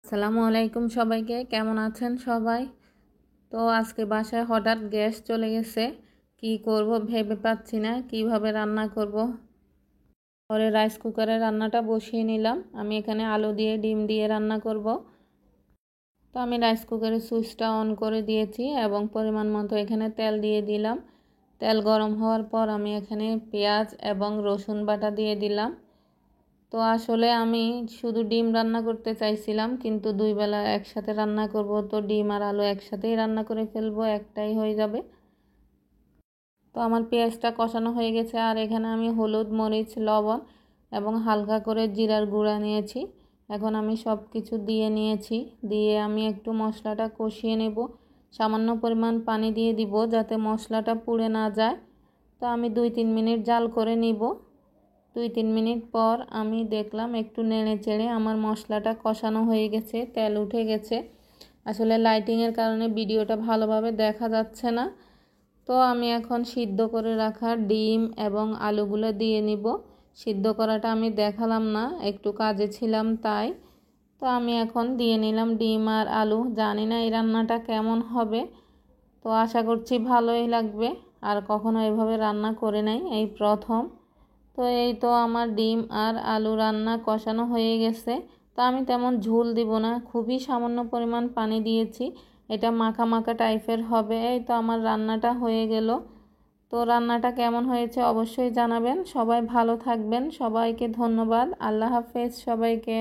আসসালামু আলাইকুম সবাইকে, কেমন আছেন সবাই? তো আজকে বাসায় হঠাৎ গ্যাস চলে গেছে, কি করব ভেবে পাচ্ছি না কিভাবে রান্না করব। পরে রাইস কুকারে রান্নাটা বসিয়ে নিলাম। আমি এখানে আলু দিয়ে ডিম দিয়ে রান্না করব। তো আমি রাইস কুকারের সুইচটা অন করে দিয়েছি এবং পরিমাণ মতো এখানে তেল দিয়ে দিলাম। তেল গরম হওয়ার পর আমি এখানে পেঁয়াজ এবং রসুন বাটা দিয়ে দিলাম। তো আসলে আমি শুধু ডিম রান্না করতে চাইছিলাম, কিন্তু দুই বেলা একসাথে রান্না করব, তো ডিম আর আলু একসাথেই রান্না করে ফেলবো, একটাই হয়ে যাবে। তো আমার পেঁয়াজটা কষানো হয়ে গেছে, আর এখানে আমি হলুদ, মরিচ, লবণ এবং হালকা করে জিরার গুঁড়া নিয়েছি। এখন আমি সব কিছু দিয়ে নিয়েছি, দিয়ে আমি একটু মশলাটা কষিয়ে নেব। সামান্য পরিমাণ পানি দিয়ে দিব যাতে মশলাটা পুড়ে না যায়। তো আমি 2-3 মিনিট জাল করে নিব। 2-3 মিনিট পর আমি দেখলাম একটু নেড়ে চেড়ে আমার মশলাটা কষানো হয়ে গেছে, তেল উঠে গেছে। আসলে লাইটিংয়ের কারণে ভিডিওটা ভালোভাবে দেখা যাচ্ছে না। তো আমি এখন সিদ্ধ করে রাখা ডিম এবং আলুগুলো দিয়ে নিব। সিদ্ধ করাটা আমি দেখালাম না, একটু কাজে ছিলাম তাই। তো আমি এখন দিয়ে নিলাম ডিম আর আলু। জানি না এই রান্নাটা কেমন হবে, তো আশা করছি ভালোই লাগবে। আর কখনো এভাবে রান্না করে নাই, এই প্রথম। তো এই তো আমার ডিম আর আলু রান্না কষানো হয়ে গেছে। তো আমি তেমন ঝোল দিব না, খুবই সামান্য পরিমাণ পানি দিয়েছি। এটা মাখা মাখা টাইপের হবে। এই তো আমার রান্নাটা হয়ে গেল। তো রান্নাটা কেমন হয়েছে অবশ্যই জানাবেন। সবাই ভালো থাকবেন, সবাইকে ধন্যবাদ। আল্লাহ হাফেজ সবাইকে।